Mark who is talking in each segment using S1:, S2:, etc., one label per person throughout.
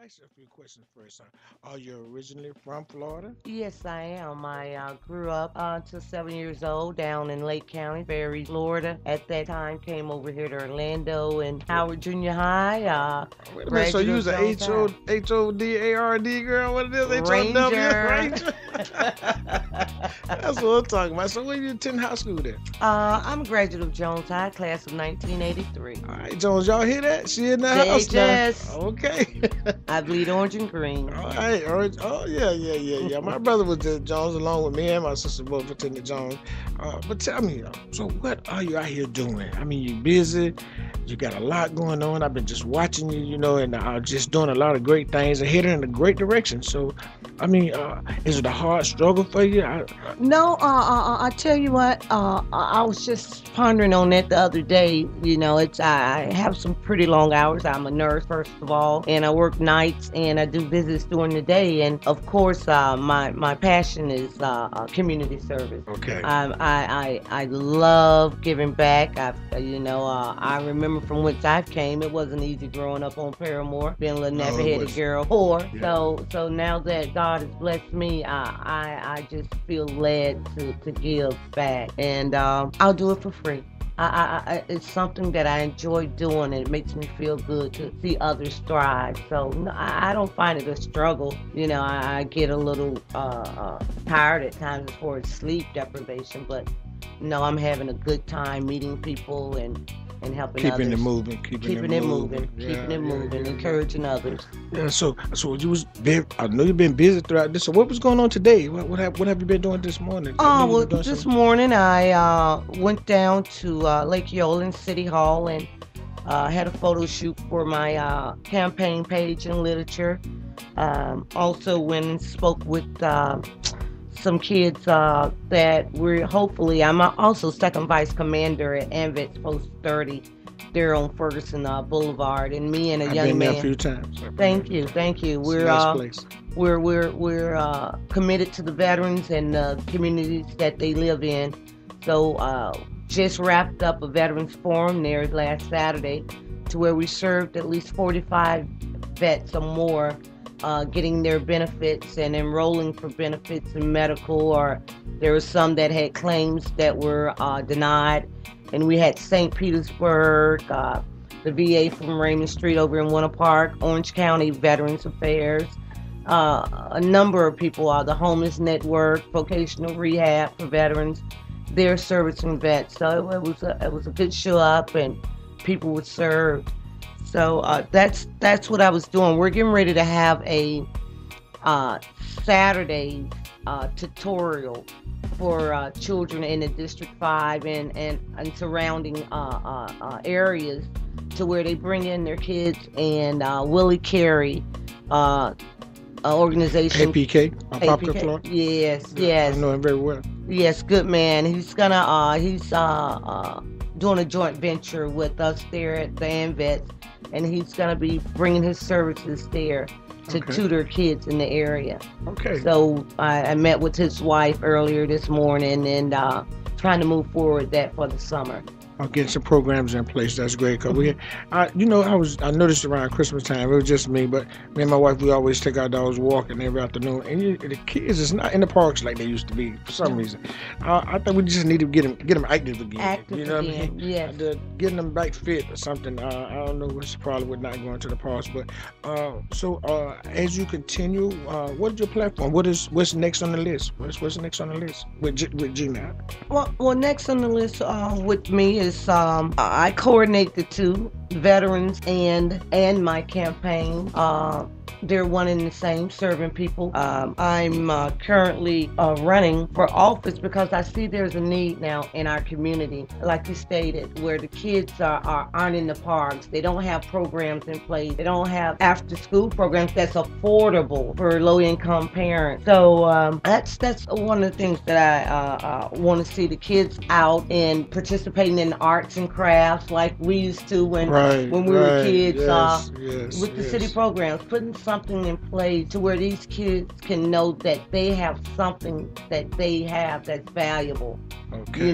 S1: ask you a few questions first. Are you originally from Florida?
S2: Yes, I am. I grew up until 7 years old down in Lake County, Berry, Florida. At that time, came over here to Orlando and Howard Junior High.
S1: Wait a minute. So
S2: Graduate
S1: you
S2: of
S1: was a
S2: Jones High.
S1: HODARD girl? What it is? HOW
S2: Ranger.
S1: Ranger? That's what I'm talking about. So when you attend high school there?
S2: I'm a graduate of Jones High, class of 1983.
S1: All right, Jones, y'all hear that? She in the house now.
S2: JHS.
S1: Okay.
S2: I bleed orange and green.
S1: All right. All right. Oh, yeah. My brother was at Jones along with me and my sister both attended Jones. But tell me, so what are you out here doing? I mean, you busy. You got a lot going on. I've been just watching you, and just doing a lot of great things and heading in a great direction. So, I mean, is it a hard struggle for you?
S2: No, I tell you what, I was just pondering on that the other day. I have some pretty long hours. I'm a nurse, first of all, and I work nights and I do visits during the day. And of course, my passion is community service.
S1: Okay.
S2: I love giving back. I remember from whence I came. It wasn't easy growing up on Paramore, being a little nappy-headed girl, poor.
S1: Yeah.
S2: So now that God has blessed me, I just feel led to give back, and I'll do it for free. It's something that I enjoy doing, and it makes me feel good to see others thrive. So no, I don't find it a struggle. I get a little tired at times as far as sleep deprivation, but no, I'm having a good time meeting people and helping
S1: Keeping
S2: others.
S1: it moving.
S2: Keeping it moving,
S1: Yeah.
S2: encouraging others.
S1: Yeah, so you was very, I know you've been busy throughout this. So what was going on today? What have you been doing this morning? I know
S2: Well,
S1: you've been doing
S2: this
S1: something.
S2: morning I went down to Lake Yolan City Hall and had a photo shoot for my campaign page and literature. Also went and spoke with some kids that we're hopefully. I'm also second vice commander at AMVETS Post 30 there on Ferguson Boulevard, and me and a
S1: I've
S2: young
S1: been
S2: man.
S1: there a few times.
S2: Thank you.
S1: It's
S2: We're
S1: a nice place.
S2: we're committed to the veterans and the communities that they live in. So just wrapped up a veterans forum there last Saturday, to where we served at least 45 vets or more, getting their benefits and enrolling for benefits and medical, or there were some that had claims that were denied. And we had St. Petersburg, the VA from Raymond Street over in Winter Park, Orange County Veterans Affairs, a number of people, the Homeless Network, Vocational Rehab for Veterans, they're servicing vets. So it was a good show up, and people were served. So that's what I was doing. We're getting ready to have a Saturday tutorial for children in the District 5 and surrounding areas, to where they bring in their kids, and Willie Carey organization.
S1: APK, Popular
S2: APK.
S1: Florida.
S2: Yes.
S1: I know him very well.
S2: Yes, good man. He's doing a joint venture with us there at the AMVETS, and he's gonna be bringing his services there to
S1: Okay.
S2: tutor kids in the area.
S1: Okay.
S2: So I met with his wife earlier this morning, and trying to move forward that for the summer.
S1: I'll get some programs in place. That's great. Cause I noticed around Christmas time, it was just me, but me and my wife, we always take our dogs walking every afternoon. And the kids is not in the parks like they used to be for some reason. I think we just need to get them active again.
S2: Active
S1: you know
S2: again,
S1: what I mean?
S2: yes.
S1: Getting them back fit or something. I don't know what's the problem with not going to the parks, but so as you continue, what is your platform? What's next on the list? What's next on the list with Gina?
S2: Well, next on the list with me is I coordinate the two, veterans and my campaign. They're one and the same, serving people. I'm currently running for office because I see there's a need now in our community, like you stated, where the kids aren't in the parks. They don't have programs in place. They don't have after-school programs that's affordable for low-income parents. So that's one of the things that I want to see, the kids out and participating in arts and crafts like we used to when we were kids, with the city programs, putting something in place to where these kids can know that they have something that they have that's valuable.
S1: Okay.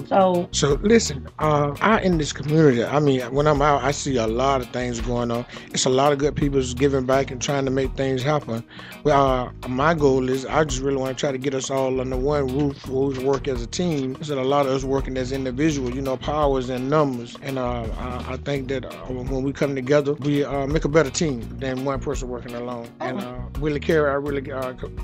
S2: So
S1: So listen, out in this community, I mean, when I'm out, I see a lot of things going on. It's a lot of good people giving back and trying to make things happen. Well, my goal is I just really want to try to get us all under one roof, who's work as a team. Instead of a lot of us working as individuals, powers and numbers. And I think that when we come together, we make a better team than one person working alone. And Willie Carey, I really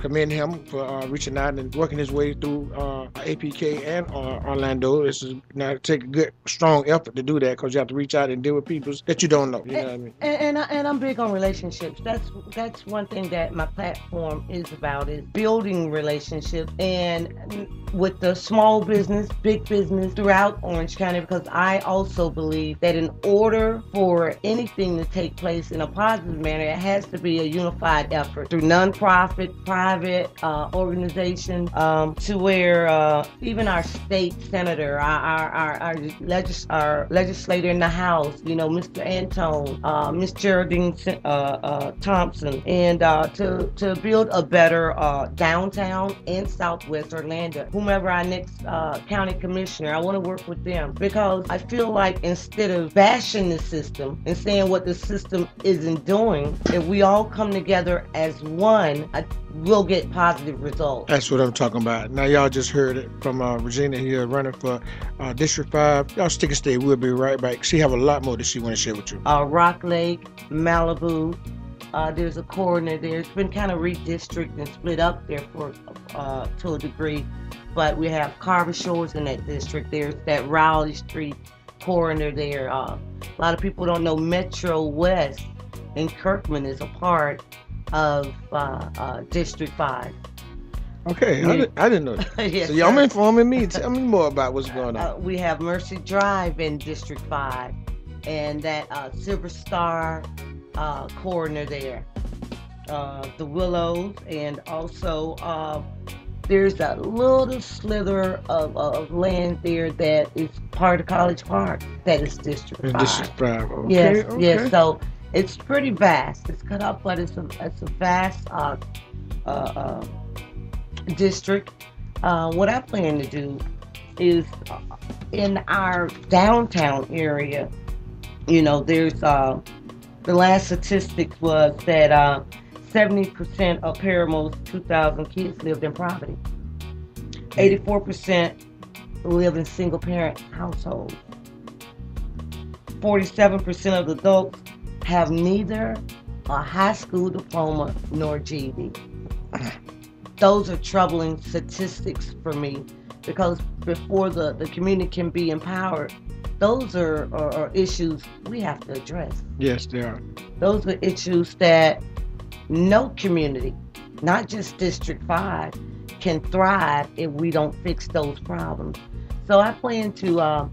S1: commend him for reaching out and working his way through APK and Orlando. This is now take a good, strong effort to do that because you have to reach out and deal with people that you don't know. You know what I mean?
S2: And I'm big on relationships. That's one thing that my platform is about, is building relationships, and with the small business, big business throughout Orange County, because I also believe that in order for anything to take place in a positive manner, it has to be a unified effort through nonprofit, private organizations, to where even our state senator, our legislator in the House, Mr. Antone, Miss Geraldine Thompson, and to build a better downtown and Southwest Orlando. Whomever our next county commissioner, I want to work with them, because I feel like instead of bashing the system and saying what the system isn't doing, if we all come together as one, we'll get positive results.
S1: That's what I'm talking about. Now, y'all just heard it from Regina here running for District 5. Y'all stick and stay. We'll be right back. She have a lot more that she want to share with you.
S2: Rock Lake, Malibu. There's a corner there. It's been kind of redistricted and split up there to a degree. But we have Carver Shores in that district. There's that Rowley Street corner there. A lot of people don't know Metro West in Kirkman is a part of District 5.
S1: Okay, I didn't know that.
S2: Yes,
S1: so y'all informing me. Tell me more about what's going on.
S2: We have Mercy Drive in District 5, and that Silver Star corner there. The Willows, and also there's a little slither of land there that is part of College Park that is District 5.
S1: District 5, okay.
S2: Yes,
S1: okay.
S2: yes. So it's pretty vast. It's cut up, but it's a vast district. What I plan to do is in our downtown area, there's the last statistics was that 70% of Paramore's 2,000 kids lived in poverty. 84% live in single-parent households. 47% of the adults have neither a high school diploma nor GED. Those are troubling statistics for me, because before the community can be empowered, those are issues we have to address.
S1: Yes, they are.
S2: Those are issues that no community, not just District 5, can thrive if we don't fix those problems. So I plan to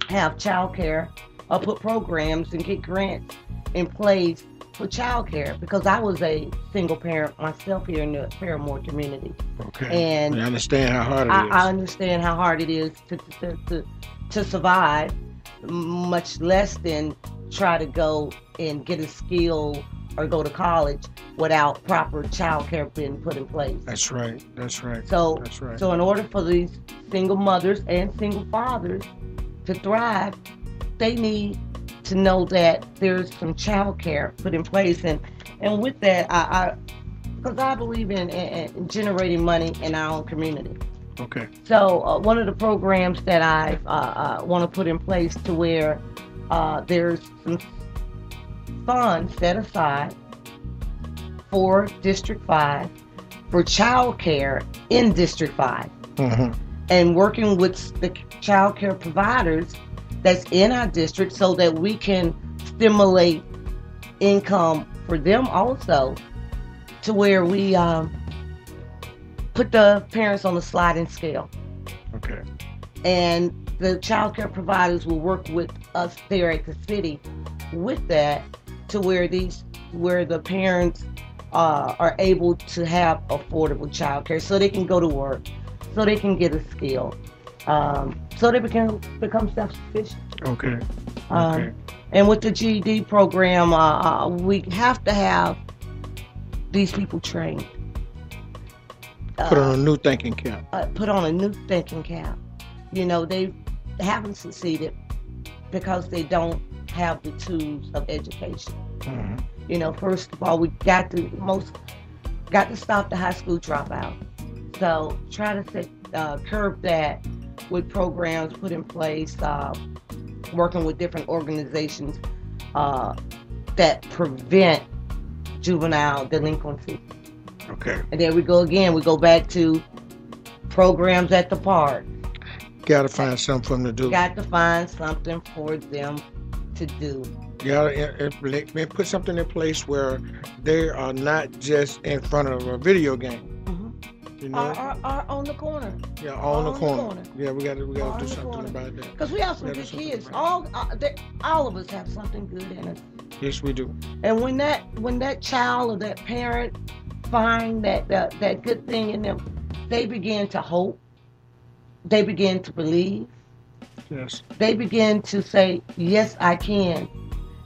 S2: have child care, put programs and get grants in place for child care, because I was a single parent myself here in the Paramore community.
S1: Okay.
S2: And
S1: I understand how hard it is.
S2: I understand how hard it is to survive, much less than try to go and get a skill or go to college without proper child care being put in place.
S1: That's right. That's right.
S2: So,
S1: That's right.
S2: So in order for these single mothers and single fathers to thrive, they need to know that there's some child care put in place. And with that, because I believe in generating money in our own community.
S1: Okay.
S2: So one of the programs that I want to put in place to where there's some funds set aside for District 5 for child care in District 5.
S1: Mm-hmm.
S2: And working with the child care providers that's in our district so that we can stimulate income for them also, to where we put the parents on the sliding scale.
S1: Okay.
S2: And the child care providers will work with us there at the city with that, to where the parents are able to have affordable child care, so they can go to work, so they can get a skill, so they can become self-sufficient.
S1: Okay. Okay.
S2: And with the GED program, we have to have these people trained.
S1: Put on a new thinking cap.
S2: Put on a new thinking cap. They haven't succeeded because they don't have the tools of education. First of all, we got to stop the high school dropout. So try to curb that with programs put in place, working with different organizations that prevent juvenile delinquency.
S1: Okay.
S2: And there we go again. We go back to programs at the park.
S1: Got to find something for them to do.
S2: Got to find something for them to do.
S1: Yeah, put something in place where they are not just in front of a video game.
S2: Or on the corner.
S1: Yeah, on the corner. Yeah, we got to do something about that.
S2: Because we have some good kids. All of us have something good in us.
S1: Yes, we do.
S2: And when that child or that parent find that good thing in them, they begin to hope. They begin to believe.
S1: Yes.
S2: They begin to say, yes, I can.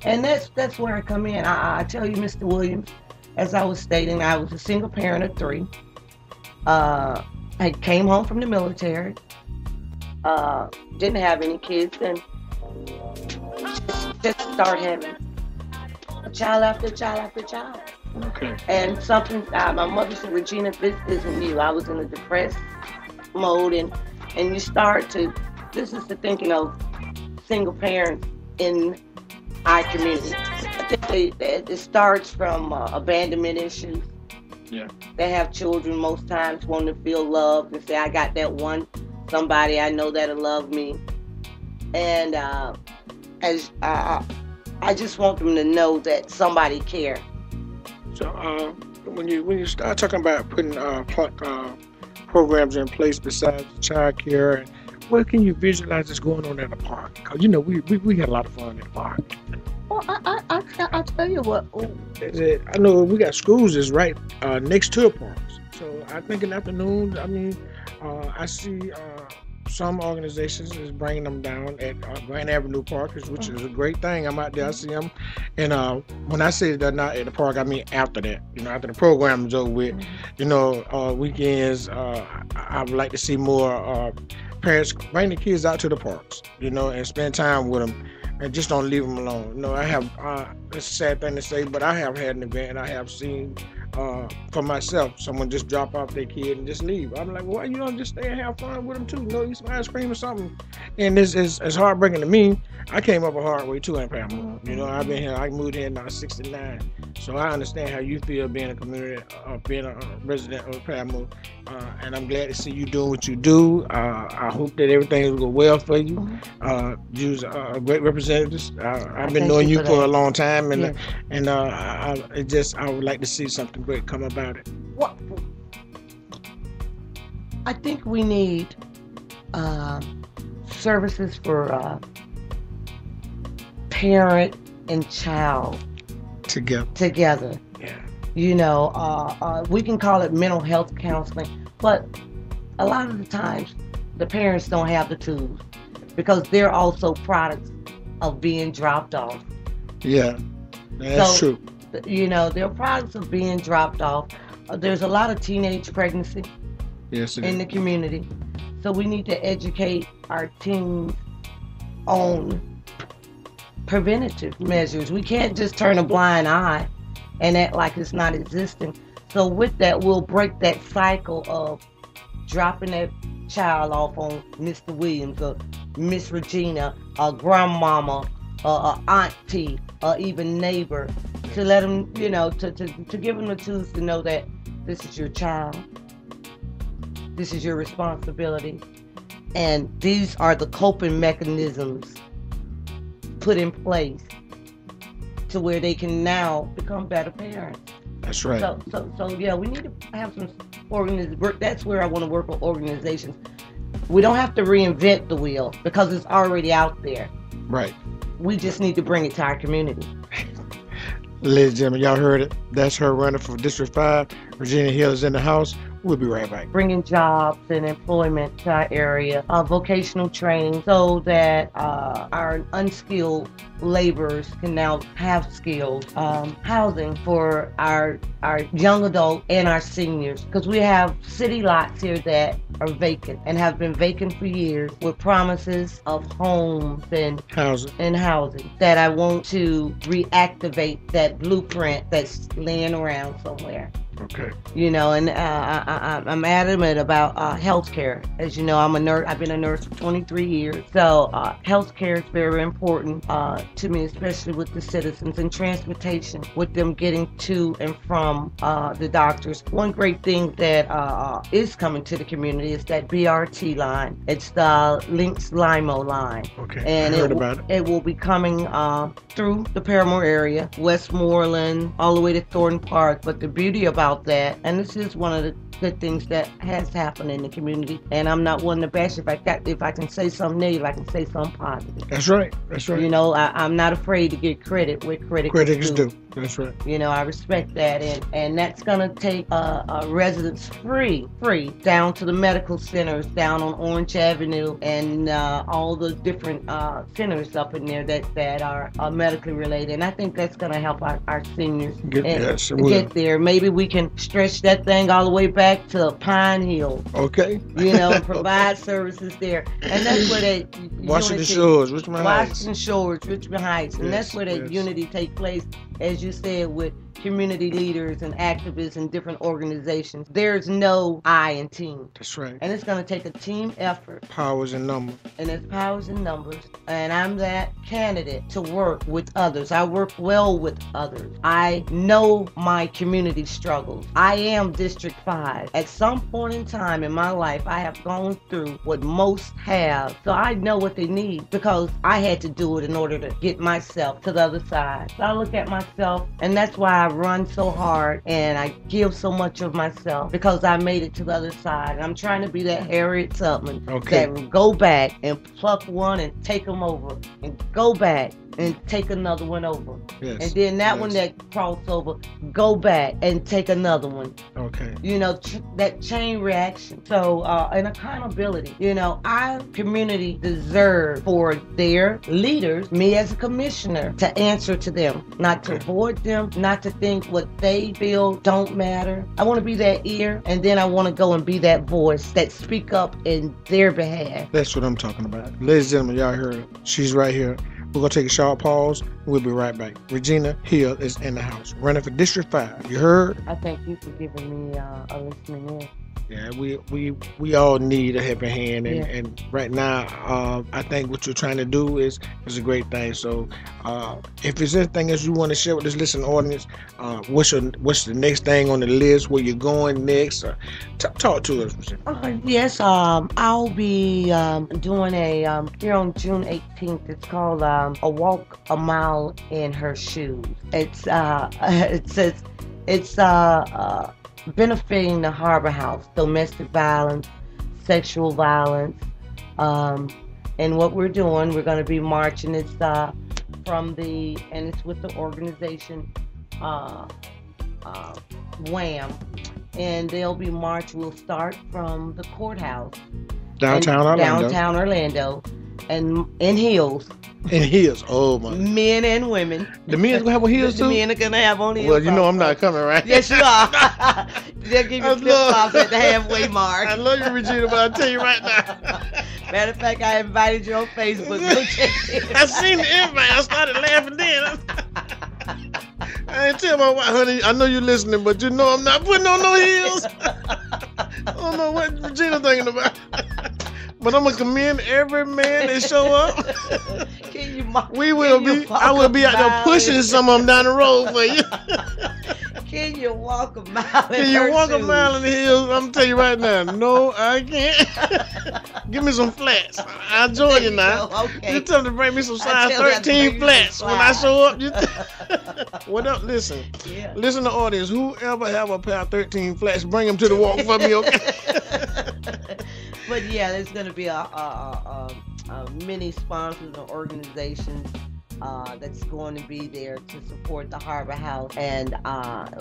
S2: And that's where I come in. I tell you, Mr. Williams, as I was stating, I was a single parent of 3. I came home from the military. Didn't have any kids, and just start having child after child after child.
S1: Okay.
S2: And something, my mother said, Regina, this isn't you. I was in a depressed mode, and you start to, this is the thinking of single parents in our community. I think it starts from abandonment issues.
S1: Yeah.
S2: They have children most times want to feel loved and say, I got that one somebody I know that'll love me. And I just want them to know that somebody cares.
S1: So when you start talking about putting programs in place besides child care, and where can you visualize this going on at the park? Because we had a lot of fun at the park.
S2: Well, I tell you what.
S1: I know we got schools is right next to the parks. So I think in the afternoon, I see some organizations is bringing them down at Grand Avenue Park, which is a great thing. I'm out there, I see them. And when I say they're not at the park, I mean after that. After the program is over with, weekends, I would like to see more parents bring the kids out to the parks, and spend time with them. And just don't leave them alone. I have, it's a sad thing to say, but I have had an event and I have seen for myself, someone just drop off their kid and just leave. I'm like, well, you don't just stay and have fun with them too. Eat some ice cream or something. And it's heartbreaking to me. I came up a hard way too in Paramount. I've been here, I moved here in 1969. So I understand how you feel being a community, being a resident of Paramount. And I'm glad to see you doing what you do. I hope that everything will go well for you. You're a great representative. I've been knowing you for a long time, and I would like to see something great come about it.
S2: What? I think we need services for parent and child together. Yeah. We can call it mental health counseling, but a lot of the times the parents don't have the tools because they're also products of being dropped off.
S1: Yeah, that's true.
S2: They're products of being dropped off. There's a lot of teenage pregnancy in the community. So we need to educate our teens on preventative measures. We can't just turn a blind eye and act like it's not existing. So with that, we'll break that cycle of dropping that child off on Mr. Williams or Miss Regina or grandmama or auntie or even neighbor, to let them, to give them the tools to know that this is your child, this is your responsibility, and these are the coping mechanisms put in place to where they can now become better parents.
S1: That's right.
S2: So yeah, we need to have some organizations. That's where I want to work with organizations. We don't have to reinvent the wheel because it's already out there.
S1: Right.
S2: We just need to bring it to our community.
S1: Ladies and gentlemen, y'all heard it. That's her running for District 5. Regina Hill is in the house. We'll be right back.
S2: bringing jobs and employment to our area, vocational training, so that our unskilled laborers can now have skills, housing for our young adults and our seniors, because we have city lots here that are vacant and have been vacant for years with promises of homes and housing that I want to reactivate that blueprint that's laying around somewhere.
S1: Okay.
S2: You know, and I'm adamant about healthcare. As you know, I'm a nurse. I've been a nurse for 23 years. So healthcare is very important to me, especially with the citizens, and transportation, with them getting to and from the doctors. One great thing that is coming to the community is that BRT line. It's the Lynx Limo line.
S1: Okay.
S2: And
S1: I heard about it.
S2: It will be coming through the Paramore area, Westmoreland, all the way to Thornton Park. But the beauty about that, and this is one of the good things that has happened in the community, and I'm not one to bash. If I can say something negative, I can say something positive.
S1: That's right. You
S2: know, I'm not afraid to get credit where credit is due.
S1: That's right.
S2: You know, I respect that, and that's gonna take residents free down to the medical centers down on Orange Avenue, and all the different centers up in there that are medically related. And I think that's gonna help our seniors get there. Maybe we can stretch that thing all the way back to Pine Hill.
S1: Okay.
S2: You know, and provide services there, and that's where they
S1: Washington Shores, Richmond
S2: Heights, and that's where that unity take place. As you said, with community leaders and activists and different organizations, there's no I in team.
S1: That's right.
S2: And it's going to take a team effort.
S1: Powers in numbers.
S2: And there's powers in numbers. And I'm that candidate to work with others. I work well with others. I know my community struggles. I am District 5. At some point in time in my life, I have gone through what most have. So I know what they need, because I had to do it in order to get myself to the other side. So I look at myself, and that's why I run so hard and I give so much of myself, because I made it to the other side. And I'm trying to be that Harriet Tubman that will go back and pluck one and take them over, and go back and take another one over.
S1: Yes.
S2: And then that one that crossed over, go back and take another one.
S1: Okay.
S2: You know, that chain reaction. So, and accountability. You know, our community deserves for their leaders, me as a commissioner, to answer to them, not to avoid them, not to think what they feel don't matter. I want to be that ear, and then I want to go and be that voice that speak up in their behalf.
S1: That's what I'm talking about. Ladies and gentlemen, y'all heard her. She's right here. We're going to take a short pause. We'll be right back. Regina Hill is in the house, running for District 5. You heard?
S2: I thank you for giving me a listening ear.
S1: Yeah, we all need a helping hand, and right now, I think what you're trying to do is a great thing. So, if there's anything else you want to share with this listening audience, what's the next thing on the list? Where you're going next? Talk to us.
S2: Yes, I'll be doing a here on June 18th. It's called a walk a mile in her shoes. It's benefiting the Harbor House, domestic violence, sexual violence, and what we're doing, we're going to be marching. It's it's with the organization WHAM, and they'll be march. We'll start from the courthouse,
S1: downtown Orlando,
S2: and in heels.
S1: In heels, oh my!
S2: Men and women.
S1: The men gonna have on heels too.
S2: The men are gonna have on heels.
S1: Well, you know I'm not coming, right?
S2: Yes, you are. They'll give you flip-flops at the halfway mark.
S1: I love you, Regina, but I'll tell you right now.
S2: Matter of fact, I invited you on Facebook.
S1: I seen the invite. I started laughing then. I ain't tell my wife, honey, I know you're listening, but you know I'm not putting on no heels. I don't know what Regina thinking about. But I'm gonna commend every man that show up. I will be out there pushing some of them down the road for you.
S2: Can you walk a mile in
S1: Can you walk a mile in the hills? I'm gonna tell you right now, no, I can't. Give me some flats. I'll join you now.
S2: Okay.
S1: You tell them to bring me some size 13 flats when I show up. What up? Listen.
S2: Yeah.
S1: Listen to audience. Whoever have a pair of 13 flats, bring them to the walk for me, okay?
S2: But yeah, there's going to be a many sponsors and organizations that's going to be there to support the Harbor House and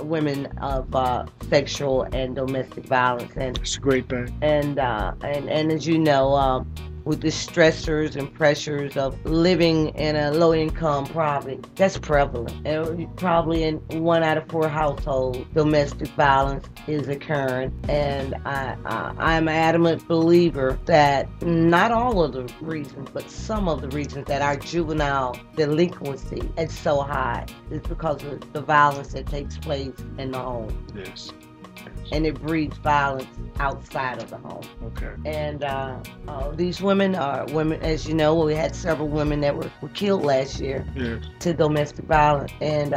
S2: women of sexual and domestic violence. And
S1: It's a great thing.
S2: and as you know, with the stressors and pressures of living in a low-income poverty, that's prevalent. And probably in 1 out of 4 households, domestic violence is occurring. And I'm an adamant believer that not all of the reasons, but some of the reasons that our juvenile delinquency is so high is because of the violence that takes place in the home.
S1: Yes.
S2: And it breeds violence outside of the home.
S1: Okay.
S2: And these women are women, as you know, we had several women that were killed last year
S1: Yes.
S2: to domestic violence. And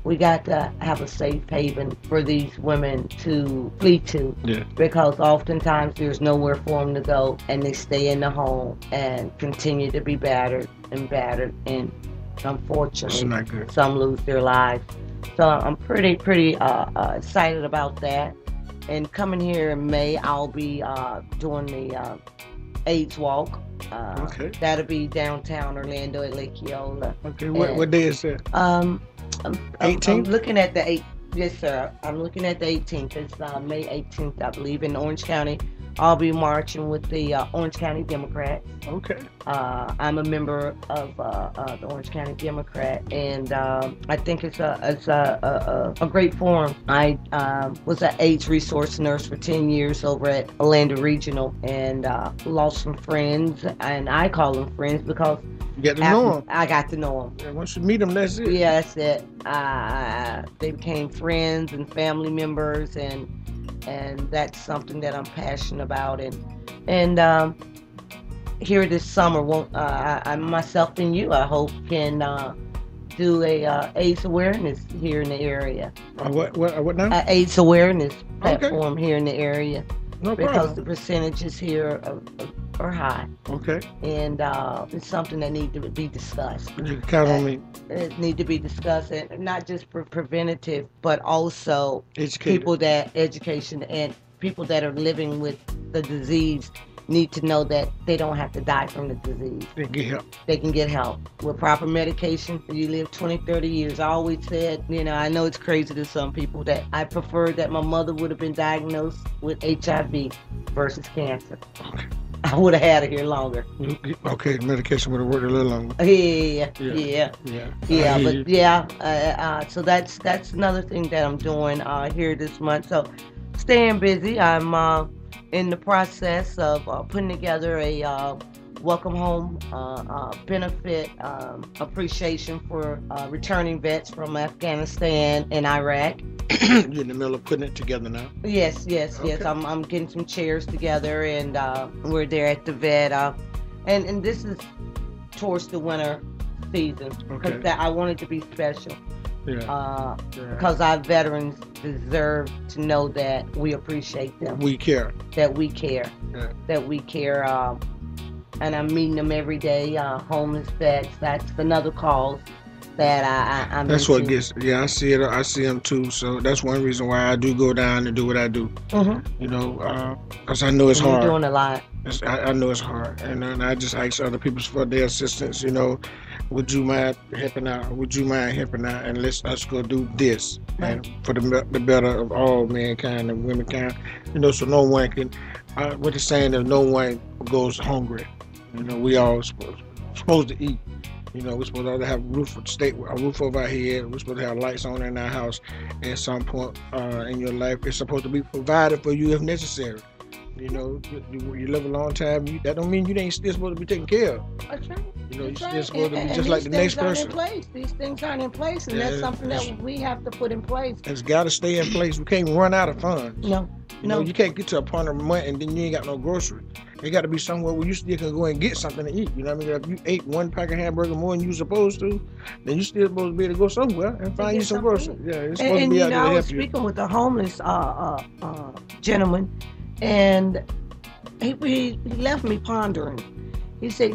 S2: we got to have a safe haven for these women to flee to.
S1: Yeah.
S2: Because oftentimes there's nowhere for them to go, and they stay in the home and continue to be battered. And
S1: It's
S2: unfortunately,
S1: not good.
S2: some lose their lives. So I'm pretty excited about that. And coming here in May, I'll be doing the AIDS walk.
S1: Okay.
S2: That'll be downtown Orlando at Lake Eola.
S1: Okay. What day is that?
S2: I'm
S1: 18th?
S2: looking at the 8th. Yes, sir. I'm looking at the 18th. It's May 18th, I believe, in Orange County. I'll be marching with the Orange County Democrats.
S1: Okay.
S2: I'm a member of the Orange County Democrat, and I think it's a great forum. I was an AIDS resource nurse for 10 years over at Orlando Regional, and lost some friends, and I call them friends because
S1: You get to know them.
S2: I got to know them.
S1: Yeah, once you meet them, that's it.
S2: Yeah, that's it. They became friends and family members, and that's something that I'm passionate about. And here this summer, I myself and you, I hope, can do a AIDS awareness here in the area.
S1: What now?
S2: AIDS awareness platform here in the area,
S1: No
S2: because
S1: problem.
S2: the percentages here are high,
S1: Okay.
S2: and it's something that needs to be discussed.
S1: You can count on me.
S2: It need to be discussed, and not just for preventative, but also
S1: Educated.
S2: people that education and people that are living with the disease need to know that they don't have to die from the disease.
S1: They get help.
S2: They can get help with proper medication. You live 20, 30 years. I always said, I know it's crazy to some people, that I prefer that my mother would have been diagnosed with HIV versus cancer.
S1: Okay.
S2: I would have had it here longer.
S1: Okay, medication would have worked a little longer.
S2: Yeah.
S1: Yeah.
S2: Yeah,
S1: I hear
S2: but
S1: you.
S2: yeah, so that's another thing that I'm doing here this month. So staying busy. I'm in the process of putting together a welcome home benefit appreciation for returning vets from Afghanistan and Iraq.
S1: You're in the middle of putting it together now.
S2: Yes.
S1: Okay.
S2: I'm getting some chairs together, and we're there at the vet. And this is towards the winter season, because
S1: Okay.
S2: I want it to be special.
S1: Yeah.
S2: Because our veterans deserve to know that we appreciate them,
S1: We care.
S2: that we care,
S1: Yeah.
S2: that we care. And I'm meeting them every day. Homeless vets, that's another cause that I'm
S1: That's what
S2: into.
S1: gets. Yeah, I see it. I see them too. So that's one reason why I do go down and do what I do. Because I know it's
S2: You're
S1: hard.
S2: doing a lot.
S1: I know it's hard, and then I just ask other people for their assistance. Would you mind helping out? Would you mind helping out? And let's us go do this, and for the better of all mankind and womankind. So no one can. What they're saying is no one goes hungry. We all supposed to eat. We're supposed to have a roof over our head. We're supposed to have lights on in our house. At some point in your life, it's supposed to be provided for you if necessary. You live a long time. That don't mean you ain't still supposed to be taken care of.
S2: That's right.
S1: You're
S2: That's
S1: still
S2: right.
S1: supposed to be
S2: And
S1: just like the next
S2: these things
S1: person.
S2: aren't in place. These things aren't in place, and
S1: Yeah,
S2: that's something that we have to put in place.
S1: It's got to stay in place. We can't run out of funds.
S2: No.
S1: You can't get to a point of month and then you ain't got no groceries. It got to be somewhere where you still can go and get something to eat. You know what I mean? If you ate one pack of hamburger more than you supposed to, then you still supposed to be able to go somewhere and find you
S2: get
S1: some
S2: something
S1: groceries.
S2: to eat.
S1: Yeah, it's supposed
S2: And
S1: to be out
S2: I
S1: there to
S2: was
S1: help you.
S2: speaking with a homeless gentleman, and he left me pondering. He said,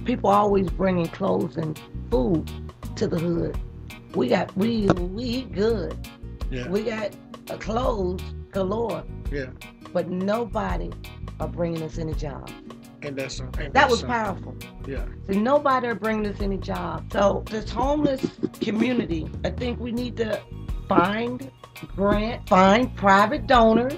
S2: people always bringing clothes and food to the hood. We eat good.
S1: Yeah.
S2: We got clothes galore,
S1: Yeah.
S2: but nobody are bringing us any jobs.
S1: And that's
S2: That was powerful.
S1: Yeah.
S2: So nobody are bringing us any job. So this homeless community, I think we need to find private donors,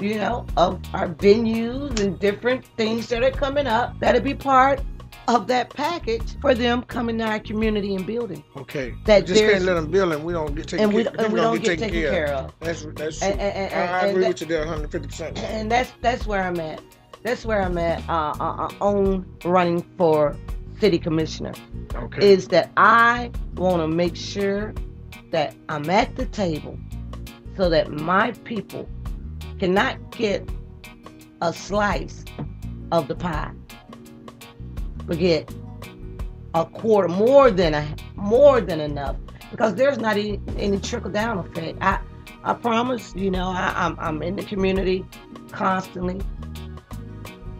S2: you know, of our venues and different things that are coming up that'll be part of that package for them coming to our community and building.
S1: Okay. That just can't let them build and we don't get taken care of.
S2: And we don't get taken care of.
S1: That's true. I agree with you there 150%.
S2: And that's where I'm at. That's where I'm at on running for city commissioner.
S1: Okay.
S2: Is that I want to make sure that I'm at the table so that my people cannot get a slice of the pie, but get a quarter, more than enough, because there's not any trickle down effect. I promise, you know, I'm in the community constantly,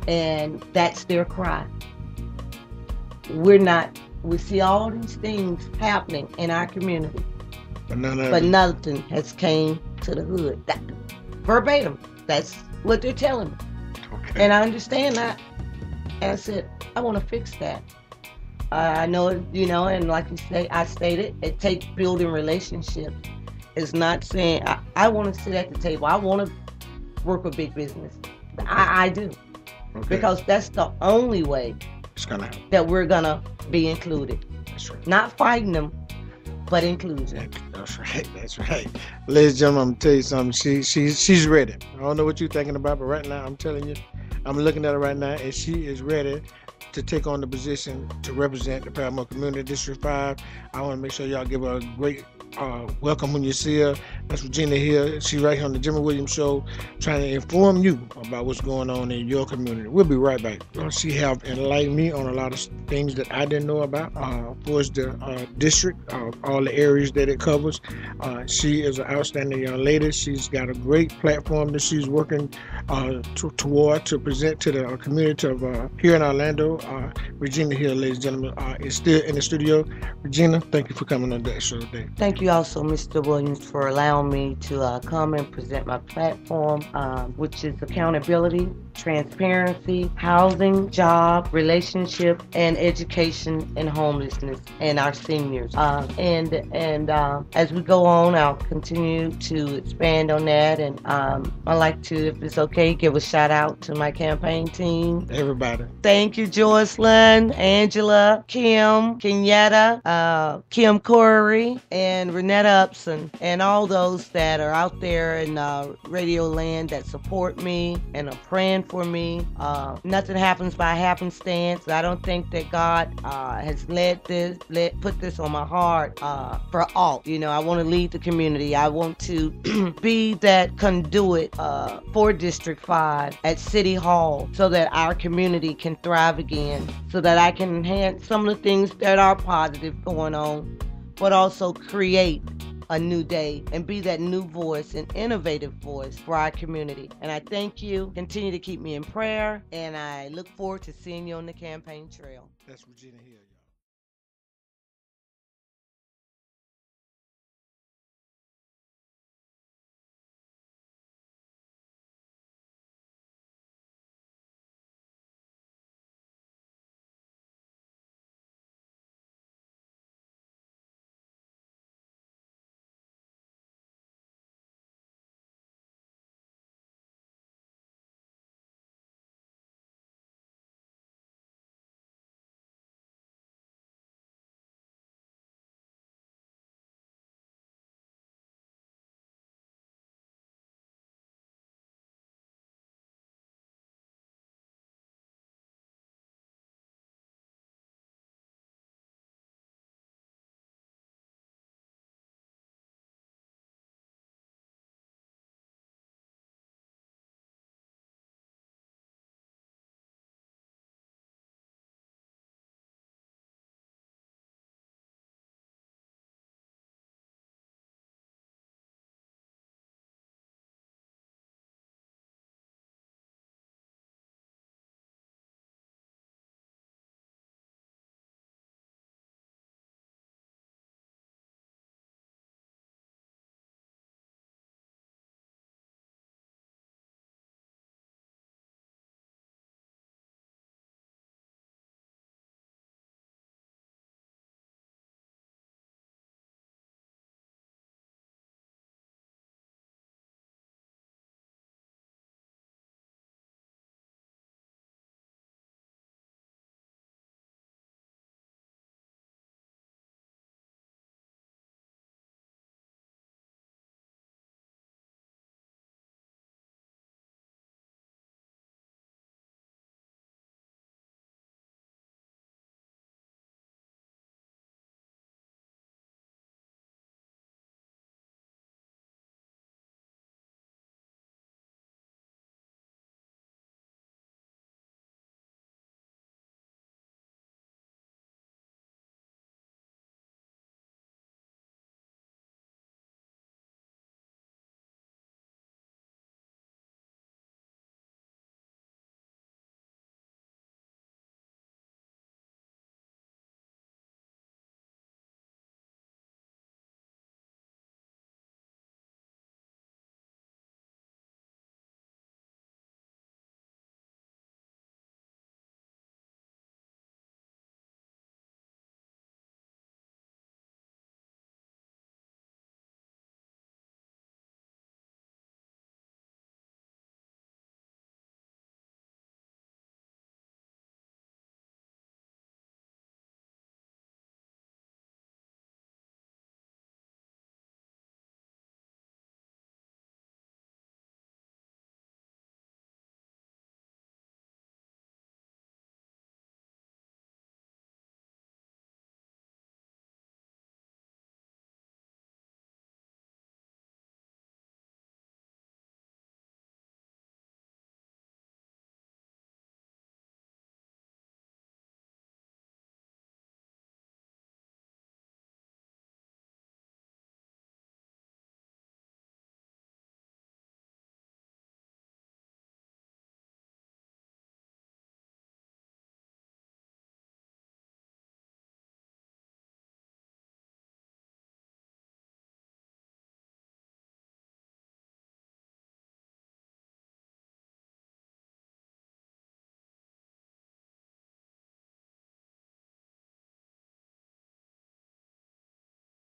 S2: and that's their cry. We see all these things happening in our community, but nothing has came to the hood. Verbatim, that's what they're telling me.
S1: Okay.
S2: And I understand that. And I said, I want to fix that. I know it, you know, and like you say, I stated, it takes building relationships. It's not saying I want to sit at the table. I want to work with big business. I do.
S1: Okay.
S2: Because that's the only way that we're going to be included.
S1: That's right.
S2: Not fighting them, but inclusion.
S1: That's right. That's right. Ladies and gentlemen, I'm going to tell you something. She's ready. I don't know what you're thinking about, but right now, I'm telling you, I'm looking at her right now, and she is ready to take on the position to represent the Paramount Community District 5. I want to make sure y'all give her a great welcome when you see her. That's Regina here. She's right here on the Jimmy Williams Show, trying to inform you about what's going on in your community. We'll be right back. She have enlightened me on a lot of things that I didn't know about towards the district, all the areas that it covers. She is an outstanding young lady. She's got a great platform that she's working toward to present to the community of here in Orlando. Regina here, ladies and gentlemen, is still in the studio. Regina, thank you for coming on that show today.
S2: Thank you also, Mr. Williams, for allowing me to come and present my platform, which is accountability, transparency, housing, job, relationship, and education and homelessness, and our seniors. And as we go on, I'll continue to expand on that. And I'd like to, if it's okay, give a shout out to my campaign team.
S1: Everybody.
S2: Thank you, Joycelyn, Angela, Kim, Kenyatta, Kim Corey, and Renetta Upson, and all those that are out there in radio land that support me and are praying for me. Nothing happens by happenstance. I don't think that God has put this on my heart for all. You know, I want to lead the community. I want to be that conduit for District 5 at City Hall so that our community can thrive again, so that I can enhance some of the things that are positive going on, but also create a new day and be that new voice, an innovative voice for our community. And I thank you. Continue to keep me in prayer, and I look forward to seeing you on the campaign trail.
S1: That's Regina here.